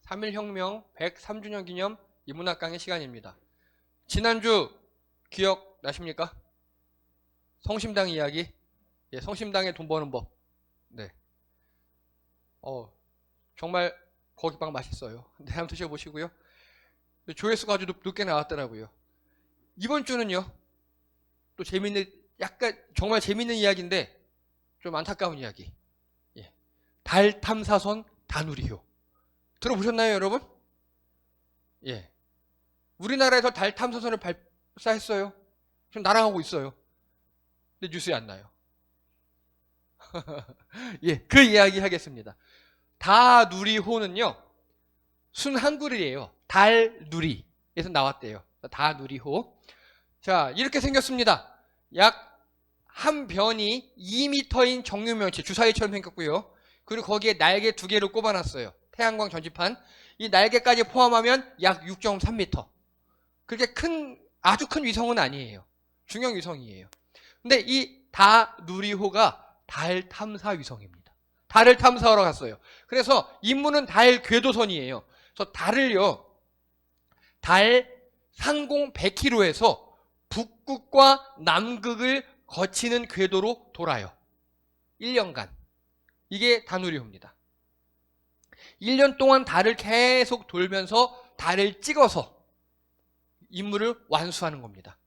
3.1혁명 103주년 기념 인문학 강의 시간입니다. 지난주 기억나십니까? 성심당 이야기. 예, 성심당의 돈 버는 법. 네. 정말 거기 빵 맛있어요. 네, 한번 드셔보시고요. 조회수가 아주 높게 나왔더라고요. 이번 주는요, 또 재밌는, 약간 정말 재밌는 이야기인데 좀 안타까운 이야기. 예. 달 탐사선 다누리호. 들어보셨나요, 여러분? 예. 우리나라에서 달 탐사선을 발사했어요. 지금 날아가고 있어요. 근데 뉴스에 안 나요. 예, 그 이야기 하겠습니다. 다누리호는요, 순한글이에요. 달누리에서 나왔대요. 다누리호. 자, 이렇게 생겼습니다. 약 한 변이 2m인 정육면체, 주사위처럼 생겼고요. 그리고 거기에 날개 2개를 꼽아놨어요. 태양광 전지판. 이 날개까지 포함하면 약 6.3m. 그렇게 아주 큰 위성은 아니에요. 중형 위성이에요. 근데 이 다누리호가 달 탐사 위성입니다. 달을 탐사하러 갔어요. 그래서 임무는 달 궤도선이에요. 그래서 달을요, 달 상공 100km에서 북극과 남극을 거치는 궤도로 돌아요. 1년간. 이게 다누리호입니다. 1년 동안 달을 계속 돌면서 달을 찍어서 임무를 완수하는 겁니다.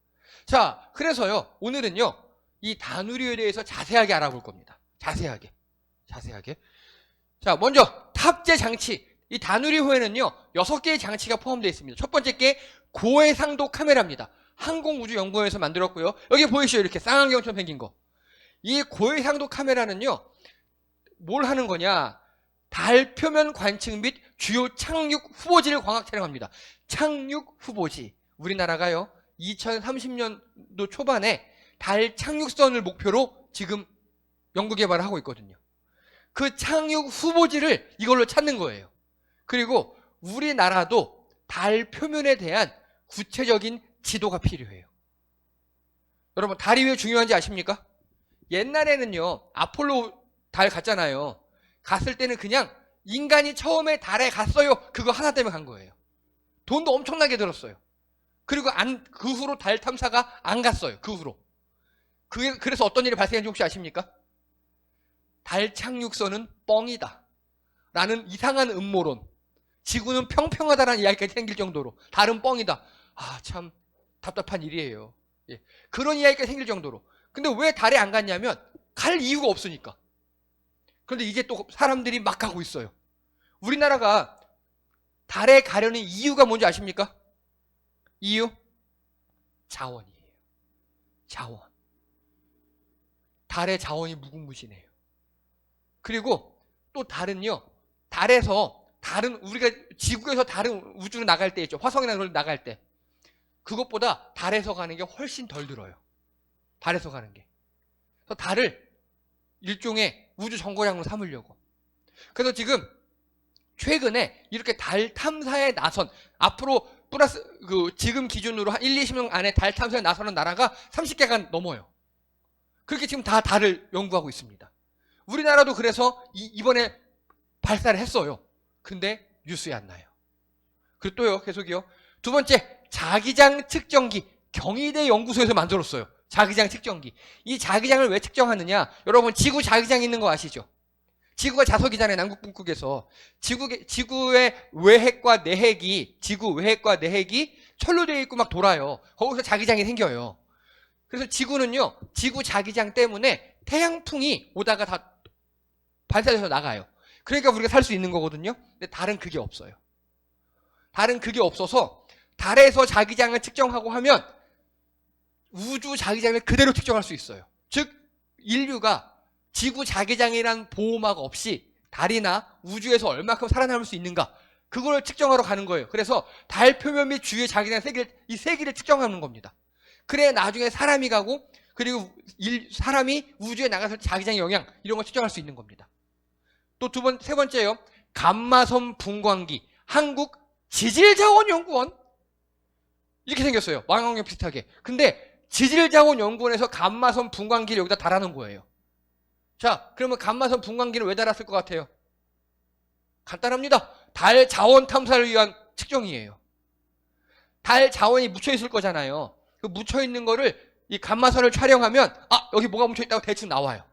자, 그래서요, 오늘은요, 이 다누리호에 대해서 자세하게 알아볼 겁니다. 자세하게. 자, 먼저 탑재 장치. 이 다누리호에는요, 6개의 장치가 포함되어 있습니다. 첫 번째 게 고해상도 카메라입니다. 항공우주연구원에서 만들었고요. 여기 보이시죠? 이렇게 쌍안경처럼 생긴 거. 이 고해상도 카메라는요, 뭘 하는 거냐? 달 표면 관측 및 주요 착륙 후보지를 광학 촬영합니다. 착륙 후보지. 우리나라가요, 2030년도 초반에 달 착륙선을 목표로 지금 연구 개발을 하고 있거든요. 그 착륙 후보지를 이걸로 찾는 거예요. 그리고 우리나라도 달 표면에 대한 구체적인 지도가 필요해요. 여러분, 달이 왜 중요한지 아십니까? 옛날에는요, 아폴로 달 갔잖아요. 갔을 때는 그냥 인간이 처음에 달에 갔어요. 그거 하나 때문에 간 거예요. 돈도 엄청나게 들었어요. 그리고 그 후로 달 탐사가 안 갔어요. 그 후로. 그래서 어떤 일이 발생했는지 혹시 아십니까? 달 착륙선은 뻥이다 라는 이상한 음모론. 지구는 평평하다라는 이야기까지 생길 정도로 달은 뻥이다. 아, 참 답답한 일이에요. 예. 그런 이야기까지 생길 정도로. 근데 왜 달에 안 갔냐면 갈 이유가 없으니까. 그런데 이제 또 사람들이 막 가고 있어요. 우리나라가 달에 가려는 이유가 뭔지 아십니까? 이유? 자원이에요. 자원. 달의 자원이 무궁무진해요. 그리고 또 달은요, 우리가 지구에서 다른 우주로 나갈 때 있죠. 화성이나 그런 데 나갈 때. 그것보다 달에서 가는 게 훨씬 덜 들어요. 달에서 가는 게. 그래서 달을 일종의 우주 정거장으로 삼으려고. 그래서 지금 최근에 이렇게 달 탐사에 나선, 앞으로 플러스 지금 기준으로 한 1, 20년 안에 달 탐사에 나서는 나라가 30개가 넘어요. 그렇게 지금 다 달을 연구하고 있습니다. 우리나라도 그래서 이번에 발사를 했어요. 근데 뉴스에 안 나요. 그리고 또요, 계속이요. 두 번째, 자기장 측정기. 경희대 연구소에서 만들었어요. 자기장 측정기. 이 자기장을 왜 측정하느냐? 여러분, 지구 자기장 있는 거 아시죠? 지구가 자석이잖아요. 남극북극에서. 지구의 외핵과 내핵이, 지구 외핵과 내핵이 철로 되어 있고 막 돌아요. 거기서 자기장이 생겨요. 그래서 지구는요, 지구 자기장 때문에 태양풍이 오다가 다 반사돼서 나가요. 그러니까 우리가 살 수 있는 거거든요. 근데 달은 그게 없어요. 달은 그게 없어서 달에서 자기장을 측정하고 하면 우주 자기장을 그대로 측정할 수 있어요. 즉, 인류가 지구 자기장이란 보호막 없이 달이나 우주에서 얼마큼 살아남을 수 있는가, 그걸 측정하러 가는 거예요. 그래서 달 표면 및 주위의 자기장 이 세 개를 측정하는 겁니다. 그래 나중에 사람이 가고, 그리고 사람이 우주에 나가서 자기장의 영향, 이런 걸 측정할 수 있는 겁니다. 또 세 번째요. 감마선 분광기. 한국 지질자원연구원. 이렇게 생겼어요. 망원경 비슷하게. 근데 지질자원연구원에서 감마선 분광기를 여기다 달아놓은 거예요. 자, 그러면 감마선 분광기를 왜 달았을 것 같아요? 간단합니다. 달 자원 탐사를 위한 측정이에요. 달 자원이 묻혀 있을 거잖아요. 그 묻혀 있는 거를 이 감마선을 촬영하면 여기 뭐가 묻혀 있다고 대충 나와요.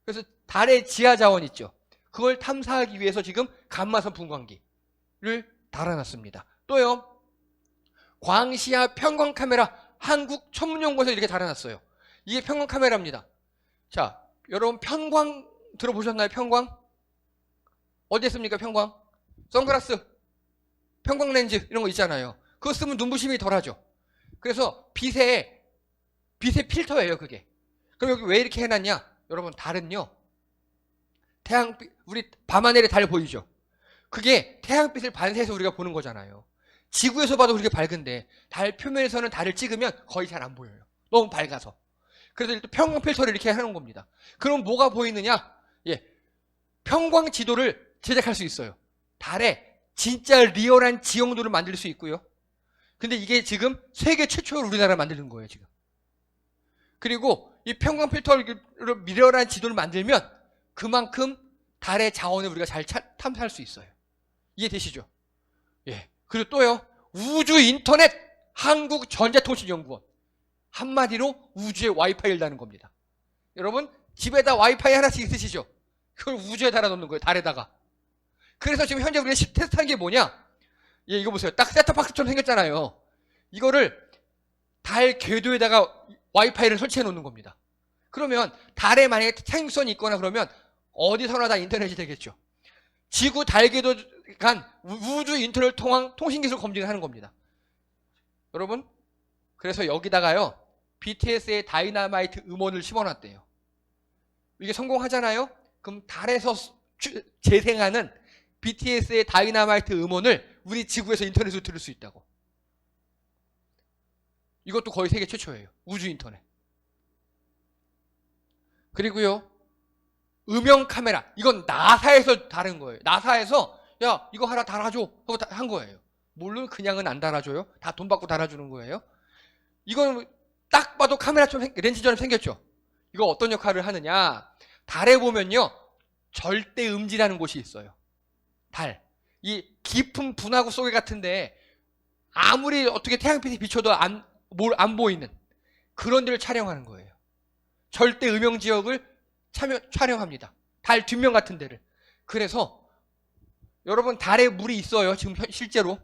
그래서 달의 지하 자원 있죠. 그걸 탐사하기 위해서 지금 감마선 분광기를 달아놨습니다. 또요, 광시야 편광 카메라 한국천문연구원에서 이렇게 달아놨어요. 이게 편광 카메라입니다. 자, 여러분 편광 들어보셨나요? 편광? 어디에 씁니까? 편광? 선글라스, 편광 렌즈 이런 거 있잖아요. 그거 쓰면 눈부심이 덜하죠. 그래서 빛의 필터예요, 그게. 그럼 여기 왜 이렇게 해놨냐? 여러분, 달은요, 태양빛, 우리 밤하늘에 달 보이죠? 그게 태양빛을 반사해서 우리가 보는 거잖아요. 지구에서 봐도 그렇게 밝은데 달 표면에서는 달을 찍으면 거의 잘 안 보여요. 너무 밝아서. 그래서 일단 편광 필터를 이렇게 해놓은 겁니다. 그럼 뭐가 보이느냐? 편광 지도를 제작할 수 있어요. 달에 진짜 리얼한 지형도를 만들 수 있고요. 근데 이게 지금 세계 최초로 우리나라가 만드는 거예요, 지금. 그리고 이 편광 필터를 리얼한 지도를 만들면 그만큼 달의 자원을 우리가 잘 탐사할 수 있어요. 이해되시죠? 그리고 또요, 우주 인터넷 한국전자통신연구원. 한마디로 우주에 와이파이를 다는 겁니다. 여러분, 집에다 와이파이 하나씩 있으시죠? 그걸 우주에 달아놓는 거예요, 달에다가. 그래서 지금 현재 우리가 테스트한 게 뭐냐? 이거 보세요. 딱 셋톱박스처럼 생겼잖아요. 이거를 달 궤도에다가 와이파이를 설치해 놓는 겁니다. 그러면 달에 만약에 타임선이 있거나 그러면 어디서나 다 인터넷이 되겠죠. 지구 달 궤도 간 우주 인터넷 통한 통신기술 검증을 하는 겁니다. 여러분, 그래서 여기다가요, BTS의 다이너마이트 음원을 심어놨대요. 이게 성공하잖아요? 그럼 달에서 재생하는 BTS의 다이너마이트 음원을 우리 지구에서 인터넷으로 들을 수 있다고. 이것도 거의 세계 최초예요. 우주 인터넷. 그리고요, 음영 카메라. 이건 나사에서 다른 거예요. 나사에서 야, 이거 하나 달아줘 하고 한 거예요. 물론 그냥은 안 달아줘요. 다 돈 받고 달아주는 거예요. 이건 딱 봐도 카메라처럼 렌즈처럼 생겼죠. 이거 어떤 역할을 하느냐? 달에 보면요, 절대 음지라는 곳이 있어요. 달. 이 깊은 분화구 속에 같은데 아무리 어떻게 태양빛이 비춰도 안 보이는 그런 데를 촬영하는 거예요. 절대 음영 지역을 촬영합니다. 달 뒷면 같은 데를. 그래서 여러분, 달에 물이 있어요. 지금 실제로.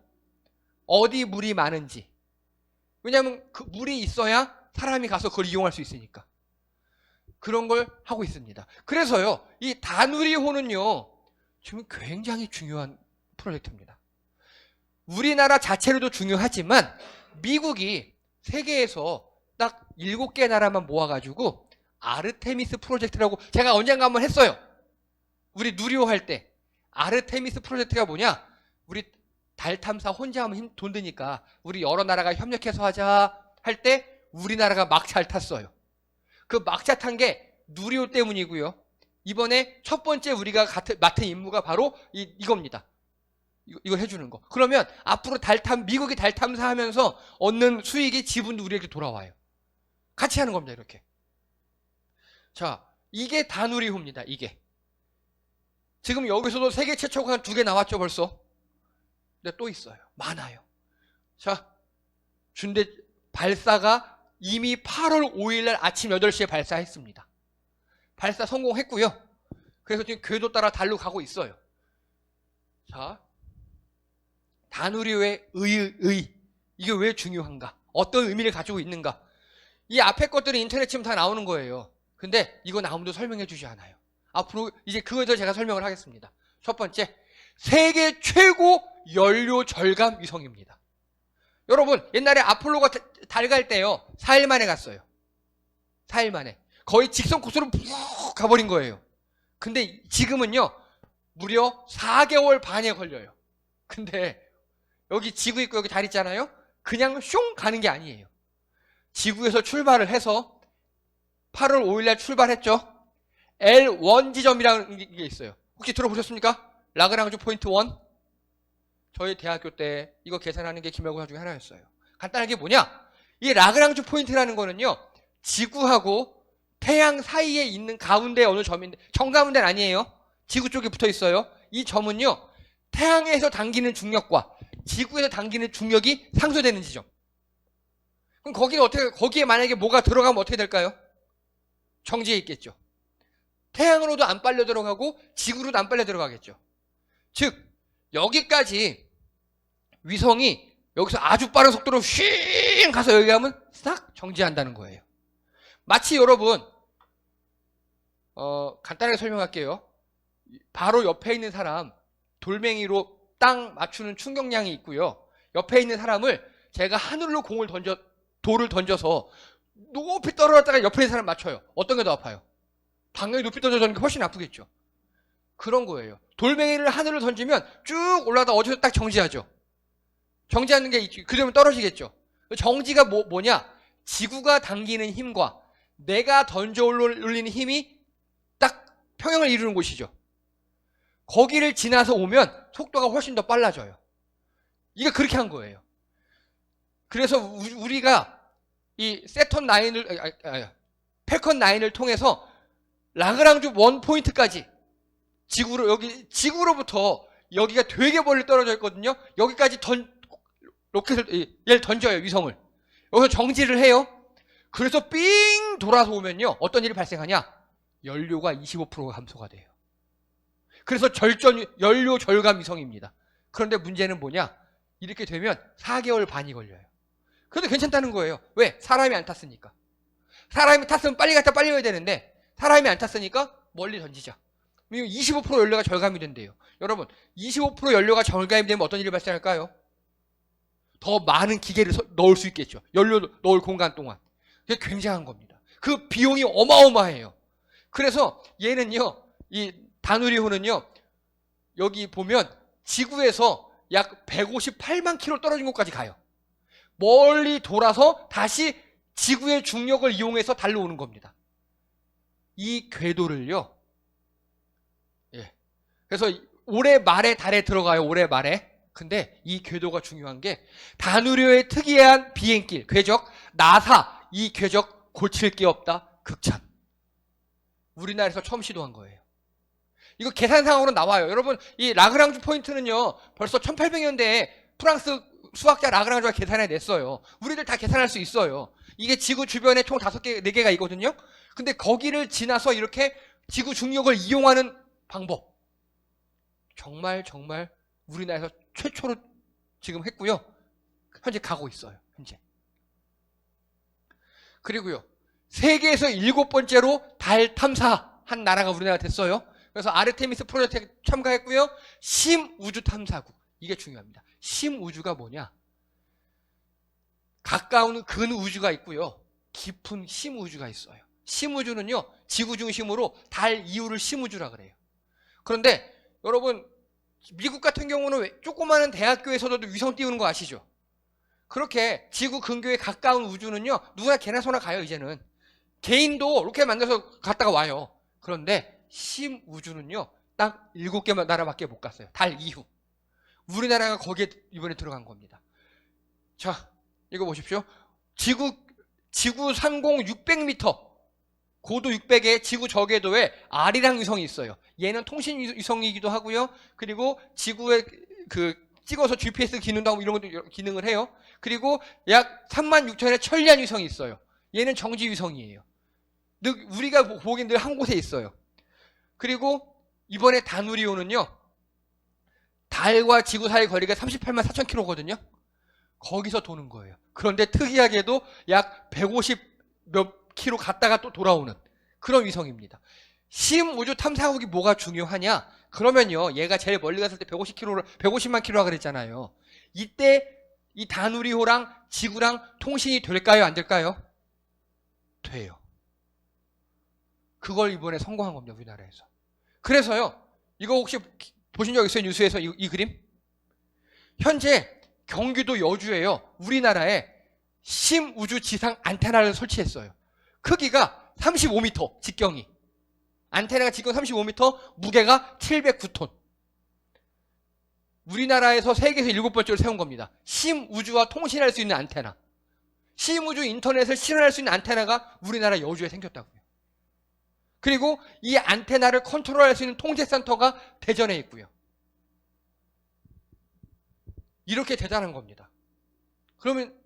어디 물이 많은지. 왜냐하면 그 물이 있어야 사람이 가서 그걸 이용할 수 있으니까. 그런 걸 하고 있습니다. 그래서요, 이 다누리호는요, 지금 굉장히 중요한 프로젝트입니다. 우리나라 자체로도 중요하지만 미국이 세계에서 딱 7개 나라만 모아가지고 아르테미스 프로젝트라고 제가 언젠가 한번 했어요. 우리 누리호 할 때. 아르테미스 프로젝트가 뭐냐? 우리 달 탐사 혼자 하면 돈 드니까 우리 여러 나라가 협력해서 하자 할 때 우리나라가 막차를 탔어요. 그 막차 탄 게 누리호 때문이고요. 이번에 첫 번째 우리가 맡은 임무가 바로 이겁니다. 이걸 해주는 거. 그러면 앞으로 미국이 달 탐사하면서 얻는 수익이 지분도 우리에게 돌아와요. 같이 하는 겁니다, 이렇게. 자, 이게 다누리호입니다, 이게. 지금 여기서도 세계 최초가 한 2개 나왔죠, 벌써? 근데 또 있어요. 많아요. 자, 발사가 이미 8월 5일날 아침 8시에 발사했습니다. 발사 성공했고요. 그래서 지금 궤도 따라 달로 가고 있어요. 자, 다누리호의 이게 왜 중요한가? 어떤 의미를 가지고 있는가? 이 앞에 것들은 인터넷 치면 다 나오는 거예요. 근데 이건 아무도 설명해 주지 않아요. 앞으로 이제 그거에 대해서 제가 설명을 하겠습니다. 첫 번째, 세계 최고 연료 절감 위성입니다. 여러분, 옛날에 아폴로가 달 갈 때요, 4일 만에 갔어요. 4일 만에. 거의 직선 코스로 푹 가버린 거예요. 근데 지금은요, 무려 4개월 반에 걸려요. 근데 여기 지구 있고 여기 달 있잖아요? 그냥 슝 가는 게 아니에요. 지구에서 출발을 해서 8월 5일날 출발했죠. L1 지점이라는 게 있어요. 혹시 들어보셨습니까? 라그랑주 포인트 1? 저희 대학교 때 이거 계산하는 게 기말고사 중에 하나였어요. 간단하게 뭐냐? 이 라그랑주 포인트라는 거는요, 지구하고 태양 사이에 있는 가운데 어느 점인데, 정가운데는 아니에요. 지구 쪽에 붙어 있어요. 이 점은요, 태양에서 당기는 중력과 지구에서 당기는 중력이 상쇄되는 지점. 그럼 거기에 만약에 뭐가 들어가면 어떻게 될까요? 정지해 있겠죠. 태양으로도 안 빨려 들어가고 지구로도 안 빨려 들어가겠죠. 즉 여기까지 위성이 여기서 아주 빠른 속도로 휘 가서 여기 가면 싹 정지한다는 거예요. 마치 여러분 간단하게 설명할게요. 바로 옆에 있는 사람 돌멩이로 땅 맞추는 충격량이 있고요. 옆에 있는 사람을 제가 하늘로 돌을 던져서 높이 떨어졌다가 옆에 있는 사람 맞춰요. 어떤 게 더 아파요? 당연히 높이 떨어지는 게 훨씬 아프겠죠. 그런 거예요. 돌멩이를 하늘로 던지면 쭉 올라가다 어디서 딱 정지하죠. 정지하는 게 그러면 떨어지겠죠. 정지가 뭐냐? 지구가 당기는 힘과 내가 던져 올리는 힘이 딱 평형을 이루는 곳이죠. 거기를 지나서 오면 속도가 훨씬 더 빨라져요. 이게 그렇게 한 거예요. 그래서 우리가 이 세턴 9을 펠컨 9을 통해서 라그랑주 원 포인트까지 지구로부터 여기가 되게 멀리 떨어져 있거든요. 여기까지 얘를 던져요, 위성을. 여기서 정지를 해요. 그래서 삥 돌아서 오면요, 어떤 일이 발생하냐? 연료가 25%가 감소가 돼요. 그래서 연료 절감 위성입니다. 그런데 문제는 뭐냐? 이렇게 되면 4개월 반이 걸려요. 그래도 괜찮다는 거예요. 왜? 사람이 안 탔으니까. 사람이 탔으면 빨리 갔다 빨리 와야 되는데 사람이 안 탔으니까 멀리 던지자. 25% 연료가 절감이 된대요. 여러분, 25% 연료가 절감이 되면 어떤 일이 발생할까요? 더 많은 기계를 넣을 수 있겠죠. 연료 넣을 공간 동안. 그게 굉장한 겁니다. 그 비용이 어마어마해요. 그래서 얘는요, 이 다누리호는요, 여기 보면 지구에서 약 158만 킬로 떨어진 곳까지 가요. 멀리 돌아서 다시 지구의 중력을 이용해서 달려오는 겁니다. 이 궤도를요, 그래서 올해 말에 달에 들어가요. 올해 말에. 근데 이 궤도가 중요한 게 다누리호의 특이한 비행길, 궤적, 나사 이 궤적 고칠 게 없다. 극찬. 우리나라에서 처음 시도한 거예요. 이거 계산상으로 나와요. 여러분, 이 라그랑주 포인트는요, 벌써 1800년대에 프랑스 수학자 라그랑주가 계산해냈어요. 우리들 다 계산할 수 있어요. 이게 지구 주변에 총 5개, 4개가 있거든요. 근데 거기를 지나서 이렇게 지구 중력을 이용하는 방법. 정말 우리나라에서 최초로 지금 했고요. 현재 가고 있어요. 현재. 그리고요, 세계에서 7번째로 달 탐사한 나라가 우리나라가 됐어요. 그래서 아르테미스 프로젝트에 참가했고요. 심우주탐사국. 이게 중요합니다. 심우주가 뭐냐? 가까운 근우주가 있고요. 깊은 심우주가 있어요. 심우주는요, 지구 중심으로 달 이후를 심우주라 그래요. 그런데 여러분, 미국 같은 경우는 조그마한 대학교에서도 위성 띄우는 거 아시죠? 그렇게 지구 근교에 가까운 우주는요, 누구나 개나 소나 가요. 이제는 개인도 로켓 만들어서 갔다가 와요. 그런데 심우주는요, 딱 7개 나라밖에 못 갔어요. 달 이후. 우리나라가 거기에 이번에 들어간 겁니다. 자, 이거 보십시오. 지구 상공 600m, 고도 600의 지구 저궤도에 아리랑 위성이 있어요. 얘는 통신 위성이기도 하고요. 그리고 지구에 찍어서 GPS 기능도 하고 이런 것도 기능을 해요. 그리고 약 36,000의 천리안 위성이 있어요. 얘는 정지 위성이에요. 우리가 보기엔 늘 한 곳에 있어요. 그리고 이번에 다누리호는요, 달과 지구 사이 거리가 38만 4천 킬로거든요. 거기서 도는 거예요. 그런데 특이하게도 약 150 몇 킬로 갔다가 또 돌아오는 그런 위성입니다. 심우주 탐사국이 뭐가 중요하냐? 그러면요, 얘가 제일 멀리 갔을 때 150만 킬로라 그랬잖아요. 이때 이 다누리호랑 지구랑 통신이 될까요? 안 될까요? 돼요. 그걸 이번에 성공한 겁니다, 우리나라에서. 그래서요, 이거 혹시 보신 적 있어요? 뉴스에서 이 그림? 현재 경기도 여주에요, 우리나라에 심우주 지상 안테나를 설치했어요. 크기가 35m, 직경이. 안테나가 직경 35m, 무게가 709톤. 우리나라에서 세계에서 7번째로 세운 겁니다. 심우주와 통신할 수 있는 안테나. 심우주 인터넷을 실현할 수 있는 안테나가 우리나라 여주에 생겼다고요. 그리고 이 안테나를 컨트롤할 수 있는 통제센터가 대전에 있고요. 이렇게 대단한 겁니다. 그러면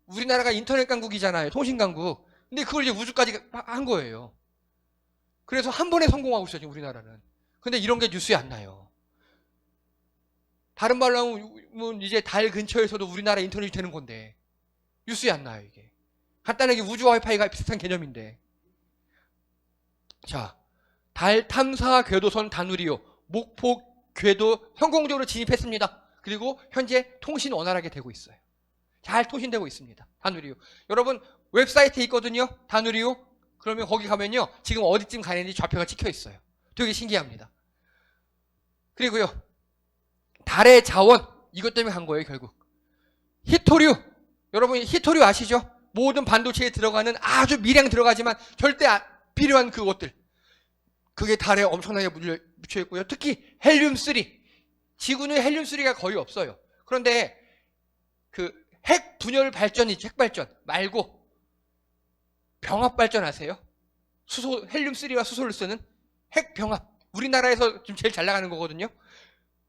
우리나라가 인터넷 강국이잖아요. 통신 강국. 근데 그걸 이제 우주까지 한 거예요. 그래서 한 번에 성공하고 있어요, 지금 우리나라는. 근데 이런 게 뉴스에 안 나요. 다른 말로 하면 이제 달 근처에서도 우리나라 인터넷이 되는 건데 뉴스에 안 나요, 이게. 간단하게 우주 와이파이가 비슷한 개념인데. 자, 달 탐사 궤도선 다누리호 목포 궤도 성공적으로 진입했습니다. 그리고 현재 통신 원활하게 되고 있어요. 잘 통신되고 있습니다. 다누리호. 여러분 웹사이트에 있거든요. 다누리호. 그러면 거기 가면요. 지금 어디쯤 가는지 좌표가 찍혀 있어요. 되게 신기합니다. 그리고요. 달의 자원. 이것 때문에 간 거예요, 결국. 히토류. 여러분 히토류 아시죠? 모든 반도체에 들어가는 아주 미량 들어가지만 절대 필요한 그것들. 그게 달에 엄청나게 묻혀 있고요. 특히 헬륨-3. 지구는 헬륨-3가 거의 없어요. 그런데 그 핵 분열 발전이죠. 핵 발전 말고 병합 발전 아세요? 헬륨-3와 수소를 쓰는 핵 병합. 우리나라에서 지금 제일 잘 나가는 거거든요.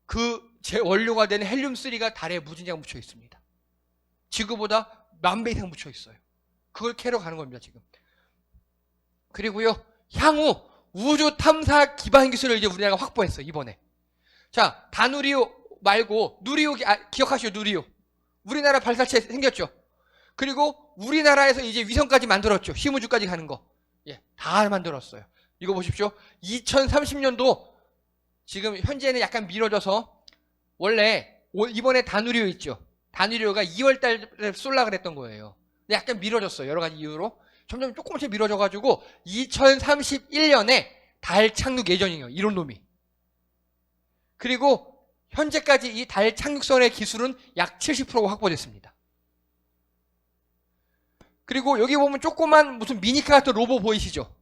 그 제 원료가 되는 헬륨-3가 달에 무진장 묻혀 있습니다. 지구보다 10,000배 이상 묻혀 있어요. 그걸 캐러 가는 겁니다, 지금. 그리고요, 향후 우주 탐사 기반 기술을 이제 우리나라가 확보했어요, 이번에. 자, 다누리호 말고 누리호 기억하시죠? 누리호. 우리나라 발사체 생겼죠. 그리고 우리나라에서 이제 위성까지 만들었죠. 심우주까지 가는 거. 예, 다 만들었어요. 이거 보십시오. 2030년도 지금 현재는 약간 미뤄져서 원래 이번에 다누리호 있죠. 다누리호가 2월 달에 쏠라 그랬던 거예요. 근데 약간 미뤄졌어요. 여러 가지 이유로. 점점 조금씩 미뤄져가지고 2031년에 달 착륙 예정이에요. 이런 놈이. 그리고 현재까지 이 달 착륙선의 기술은 약 70%가 확보됐습니다. 그리고 여기 보면 조그만 무슨 미니카 같은 로봇 보이시죠?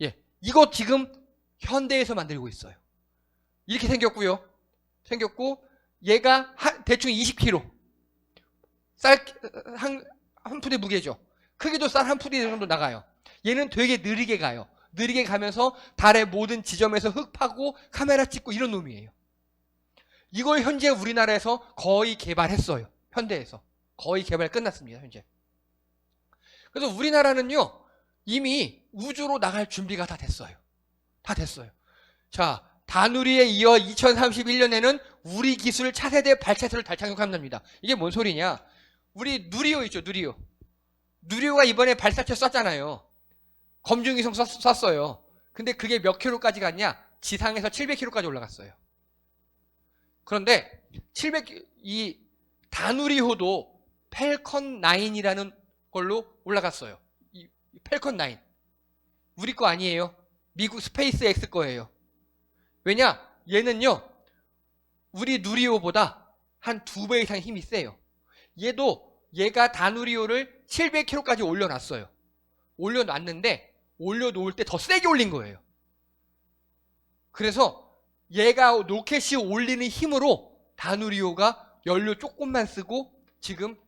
예, 이거 지금 현대에서 만들고 있어요. 이렇게 생겼고 얘가 대충 20kg. 쌀 한 푸대 무게죠. 크기도 쌀 한 푸대 정도 나가요. 얘는 되게 느리게 가요. 느리게 가면서 달의 모든 지점에서 흙 파고 카메라 찍고 이런 놈이에요. 이걸 현재 우리나라에서 거의 개발했어요. 현대에서. 거의 개발 끝났습니다. 현재. 그래서 우리나라는요. 이미 우주로 나갈 준비가 다 됐어요. 다 됐어요. 자, 다누리에 이어 2031년에는 우리 기술 차세대 발사체를 달 착륙한답니다. 이게 뭔 소리냐? 우리 누리호 있죠, 누리호. 누리호가 이번에 발사체 쐈잖아요. 검중위성 쐈어요. 근데 그게 몇 킬로까지 갔냐? 지상에서 700킬로까지 올라갔어요. 그런데 이 다누리호도 펠컨 9이라는 걸로 올라갔어요. 이 펠컨 9. 우리 거 아니에요. 미국 스페이스 X 거예요. 왜냐? 얘는요. 우리 누리호보다 한 2배 이상 힘이 세요. 얘가 다누리호를 700km까지 올려놨어요. 올려놨는데 올려놓을 때 더 세게 올린 거예요. 그래서 얘가 로켓이 올리는 힘으로 다누리호가 연료 조금만 쓰고 지금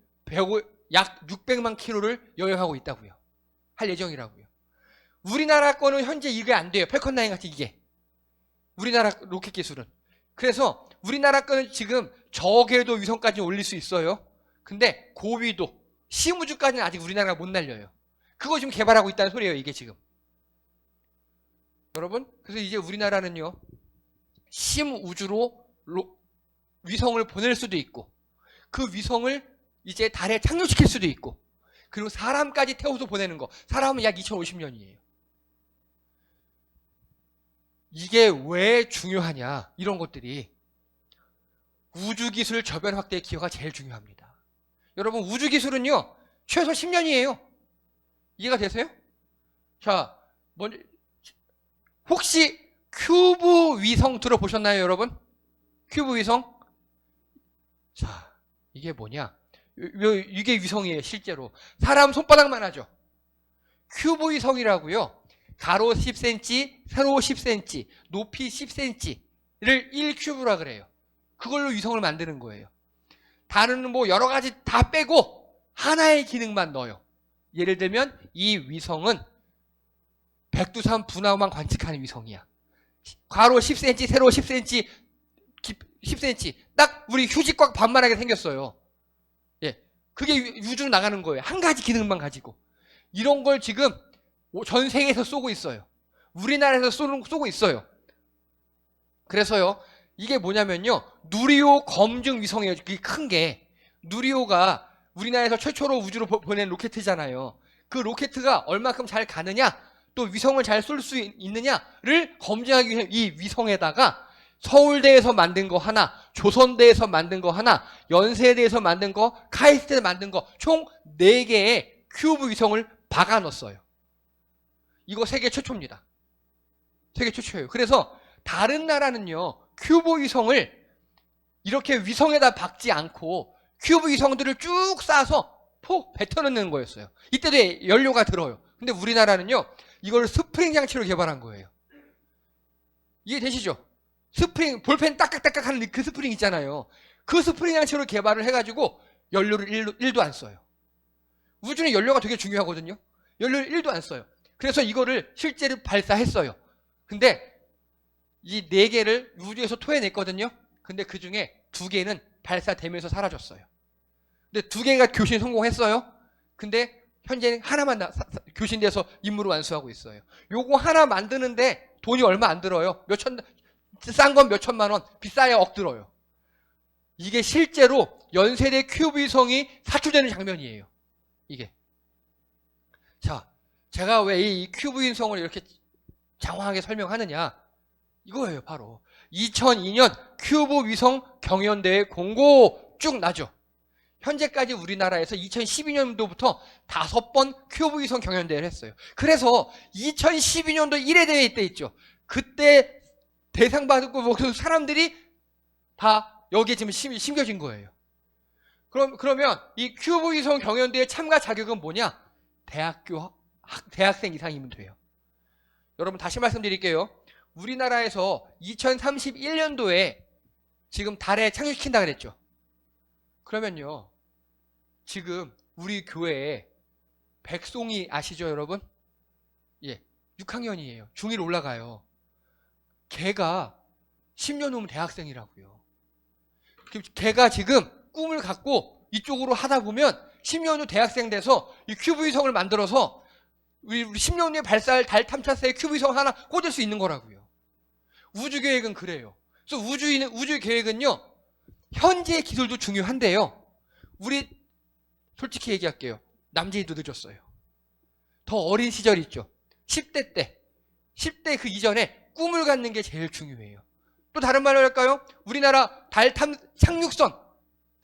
약 600만 킬로를 여행하고 있다고요. 할 예정이라고요. 우리나라 거는 현재 이게 안 돼요. 펠컨9 같이 이게. 우리나라 로켓 기술은. 그래서 우리나라 거는 지금 저궤도 위성까지 올릴 수 있어요. 근데 고위도, 심우주까지는 아직 우리나라가 못 날려요. 그거 지금 개발하고 있다는 소리예요, 이게 지금. 여러분, 그래서 이제 우리나라는요, 심우주로 위성을 보낼 수도 있고, 그 위성을 이제 달에 착륙시킬 수도 있고, 그리고 사람까지 태워서 보내는 거. 사람은 약 2050년이에요. 이게 왜 중요하냐, 이런 것들이. 우주기술 저변 확대의 기여가 제일 중요합니다. 여러분, 우주기술은요, 최소 10년이에요. 이해가 되세요? 자, 먼저, 혹시 큐브 위성 들어보셨나요, 여러분? 큐브 위성? 자, 이게 뭐냐? 이게 위성이에요, 실제로. 사람 손바닥만 하죠. 큐브 위성이라고요. 가로 10cm, 세로 10cm, 높이 10cm를 1큐브라 그래요. 그걸로 위성을 만드는 거예요. 다른 뭐 여러 가지 다 빼고 하나의 기능만 넣어요. 예를 들면 이 위성은 백두산 분화만 관측하는 위성이야. 가로 10cm, 세로 10cm, 10cm 딱 우리 휴지꽉 반만하게 생겼어요. 예, 그게 우주로 나가는 거예요. 한 가지 기능만 가지고. 이런 걸 지금 전 세계에서 쏘고 있어요. 우리나라에서 쏘고 있어요. 그래서요, 이게 뭐냐면요, 누리호 검증 위성이에요. 그게 큰 게. 누리호가 우리나라에서 최초로 우주로 보낸 로켓이잖아요. 그 로켓가 얼마큼 잘 가느냐, 또 위성을 잘 쏠 수 있느냐를 검증하기 위해 이 위성에다가 서울대에서 만든 거 하나, 조선대에서 만든 거 하나, 연세대에서 만든 거, 카이스트에서 만든 거, 총 4개의 큐브 위성을 박아 넣었어요. 이거 세계 최초입니다. 세계 최초예요. 그래서 다른 나라는요, 큐브 위성을 이렇게 위성에다 박지 않고 큐브 위성들을 쭉 쏴서 뱉어넣는 거였어요. 이때도 연료가 들어요. 근데 우리나라는요, 이걸 스프링 장치로 개발한 거예요. 이해되시죠? 스프링, 볼펜 딱딱딱딱 하는 그 스프링 있잖아요. 그 스프링 장치로 개발을 해가지고 연료를 1도 안 써요. 우주는 연료가 되게 중요하거든요. 연료를 1도 안 써요. 그래서 이거를 실제로 발사했어요. 근데 이 4개를 우주에서 토해냈거든요. 근데 그 중에 2개는 발사되면서 사라졌어요. 근데 2개가 교신 성공했어요. 근데 현재는 하나만 교신돼서 임무를 완수하고 있어요. 요거 하나 만드는데 돈이 얼마 안 들어요. 싼 건 몇 천만 원, 비싸야 억 들어요. 이게 실제로 연세대 큐브 위성이 사출되는 장면이에요. 이게. 자, 제가 왜 이 큐브 위성을 이렇게 장황하게 설명하느냐? 이거예요, 바로. 2002년 큐브 위성 경연대회 공고 쭉 나죠. 현재까지 우리나라에서 2012년도부터 5번 큐브 위성 경연대회를 했어요. 그래서 2012년도 1회 대회 때 있죠. 그때 대상 받고 사람들이 다 여기에 지금 심겨진 거예요. 그러면 이 큐브 위성 경연대회 참가 자격은 뭐냐? 대학생 이상이면 돼요. 여러분 다시 말씀드릴게요. 우리나라에서 2031년도에 지금 달에 착륙시킨다 그랬죠. 그러면요, 지금 우리 교회에 백송이 아시죠, 여러분? 예, 6학년이에요. 중1 올라가요. 걔가 10년 후면 대학생이라고요. 걔가 지금 꿈을 갖고 이쪽으로 하다 보면 10년 후 대학생 돼서 이 큐브 위성을 만들어서 우리 10년 후에 발사할 달 탐사선에 큐브 위성 하나 꽂을 수 있는 거라고요. 우주 계획은 그래요. 그래서 우주 계획은요, 현재의 기술도 중요한데요. 우리 솔직히 얘기할게요. 남재희도 늦었어요. 더 어린 시절 있죠. 10대 때. 10대 그 이전에 꿈을 갖는 게 제일 중요해요. 또 다른 말로 할까요? 우리나라 달 착륙선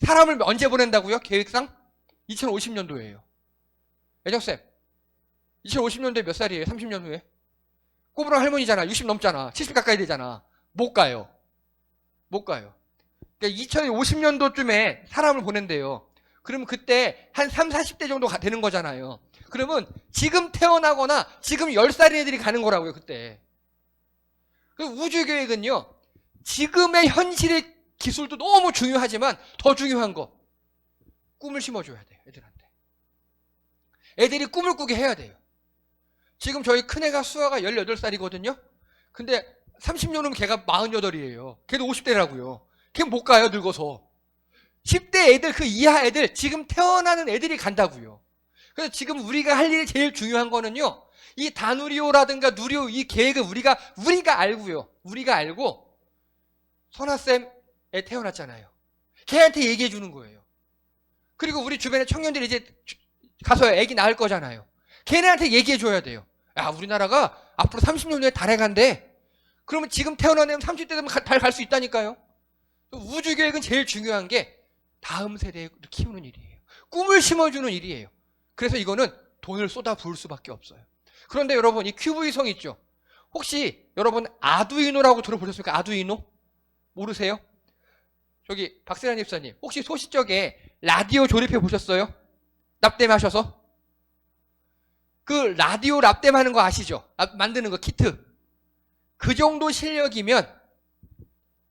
사람을 언제 보낸다고요? 계획상? 2050년도예요. 애정쌤, 2050년도에 몇 살이에요? 30년 후에? 꼬부랑 할머니잖아. 60 넘잖아. 70 가까이 되잖아. 못 가요. 못 가요. 그러니까 2050년도쯤에 사람을 보낸대요. 그러면 그때 한 3, 40대 정도 되는 거잖아요. 그러면 지금 태어나거나 지금 10살인 애들이 가는 거라고요, 그때. 우주계획은요, 지금의 현실의 기술도 너무 중요하지만 더 중요한 거, 꿈을 심어줘야 돼요, 애들한테. 애들이 꿈을 꾸게 해야 돼요. 지금 저희 큰애가 수아가 18살이거든요. 근데 30년 후면 걔가 48이에요. 걔도 50대라고요. 걔 못 가요, 늙어서. 10대 애들, 그 이하 애들, 지금 태어나는 애들이 간다고요. 그래서 지금 우리가 할 일이 제일 중요한 거는요, 이 다누리호라든가 누리호 이 계획을 우리가 알고요. 우리가 알고 선아쌤 애 태어났잖아요. 걔한테 얘기해 주는 거예요. 그리고 우리 주변에 청년들이 이제 가서 애기 낳을 거잖아요. 걔네한테 얘기해 줘야 돼요. 야, 우리나라가 앞으로 30년 후에 달에 간대. 그러면 지금 태어난 애면 30대 되면 달 갈 수 있다니까요. 우주 계획은 제일 중요한 게 다음 세대를 키우는 일이에요. 꿈을 심어주는 일이에요. 그래서 이거는 돈을 쏟아 부을 수밖에 없어요. 그런데 여러분, 이 큐브 위성 있죠? 혹시 여러분 아두이노라고 들어보셨습니까? 아두이노? 모르세요? 저기 박세란 집사님, 혹시 소시적에 라디오 조립해 보셨어요? 납땜하셔서? 그 라디오 납땜하는 거 아시죠? 만드는 거 키트. 그 정도 실력이면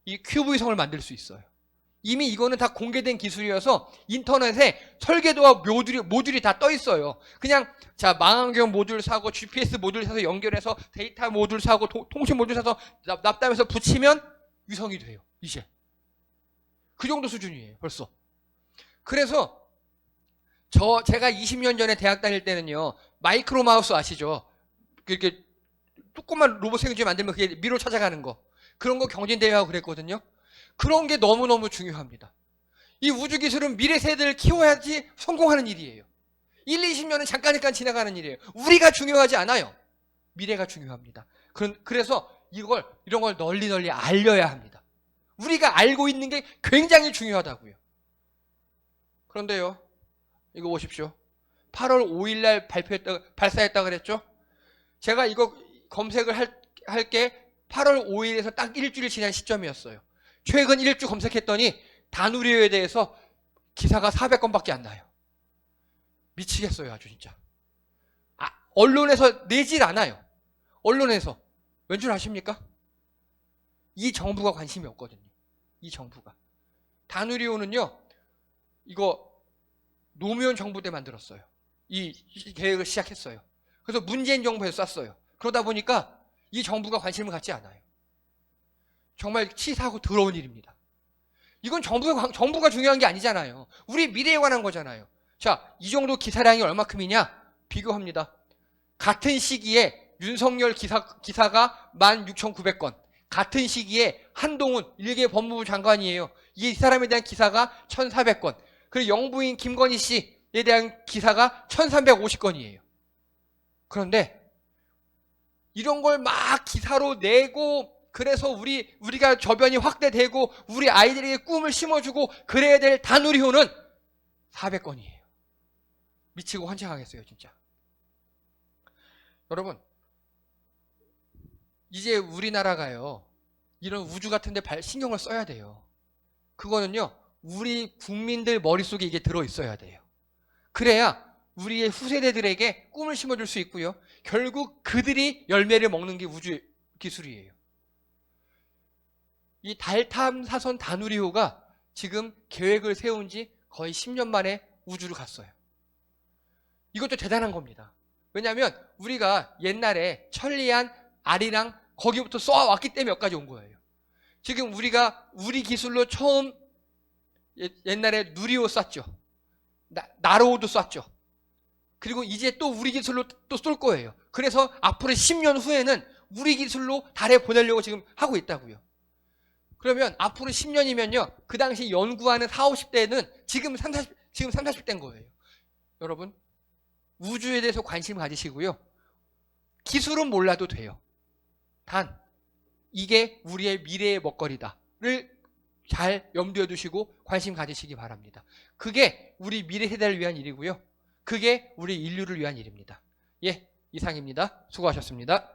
이 큐브 위성을 만들 수 있어요. 이미 이거는 다 공개된 기술이어서 인터넷에 설계도와 모듈이 다 떠 있어요. 그냥 자, 망원경 모듈 사고 GPS 모듈 사서 연결해서 데이터 모듈 사고 통신 모듈 사서 납땜해서 붙이면 위성이 돼요. 이제. 그 정도 수준이에요, 벌써. 그래서 제가 20년 전에 대학 다닐 때는요, 마이크로 마우스 아시죠? 이렇게 조그만 로봇 생쥐 만들면 그게 미로 찾아가는 거. 그런 거 경진대회하고 그랬거든요. 그런 게 너무너무 중요합니다. 이 우주 기술은 미래 세대를 키워야지 성공하는 일이에요. 1, 20년은 잠깐 지나가는 일이에요. 우리가 중요하지 않아요. 미래가 중요합니다. 그래서 이런 걸 널리 알려야 합니다. 우리가 알고 있는 게 굉장히 중요하다고요. 그런데요, 이거 보십시오. 8월 5일 날 발사했다 그랬죠? 제가 이거 검색을 할 게 8월 5일에서 딱 일주일 지난 시점이었어요. 최근 1주 검색했더니 다누리호에 대해서 기사가 400건밖에 안 나요. 미치겠어요, 아주 진짜. 언론에서 내질 않아요. 언론에서. 왠 줄 아십니까? 이 정부가 관심이 없거든요. 이 정부가. 다누리호는요, 이거 노무현 정부 때 만들었어요. 이 계획을 시작했어요. 그래서 문재인 정부에서 쐈어요. 그러다 보니까 이 정부가 관심을 갖지 않아요. 정말 치사하고 더러운 일입니다. 이건 정부가 중요한 게 아니잖아요. 우리 미래에 관한 거잖아요. 자, 이 정도 기사량이 얼마큼이냐? 비교합니다. 같은 시기에 윤석열 기사가 16,900건. 같은 시기에 한동훈 일개 법무부 장관이에요. 이 사람에 대한 기사가 1,400건. 그리고 영부인 김건희 씨에 대한 기사가 1,350건이에요. 그런데 이런 걸 막 기사로 내고 그래서 우리가 저변이 확대되고 우리 아이들에게 꿈을 심어주고 그래야 될 다누리호는 400건이에요. 미치고 환장하겠어요, 진짜. 여러분, 이제 우리나라가요, 이런 우주 같은 데 신경을 써야 돼요. 그거는요, 우리 국민들 머릿속에 이게 들어있어야 돼요. 그래야 우리의 후세대들에게 꿈을 심어줄 수 있고요. 결국 그들이 열매를 먹는 게 우주 기술이에요. 이 달 탐사선 다누리호가 지금 계획을 세운 지 거의 10년 만에 우주를 갔어요. 이것도 대단한 겁니다. 왜냐하면 우리가 옛날에 천리안, 아리랑 거기부터 쏘아왔기 때문에 여기까지 온 거예요. 지금 우리 기술로 처음 옛날에 누리호 쐈죠. 나로호도 쐈죠. 그리고 이제 또 우리 기술로 또 쏠 거예요. 그래서 앞으로 10년 후에는 우리 기술로 달에 보내려고 지금 하고 있다고요. 그러면 앞으로 10년이면요. 그 당시 연구하는 40, 50대는 지금 30, 40대인 거예요. 여러분, 우주에 대해서 관심 가지시고요. 기술은 몰라도 돼요. 단 이게 우리의 미래의 먹거리다를 잘 염두에 두시고 관심 가지시기 바랍니다. 그게 우리 미래 세대를 위한 일이고요. 그게 우리 인류를 위한 일입니다. 예, 이상입니다. 수고하셨습니다.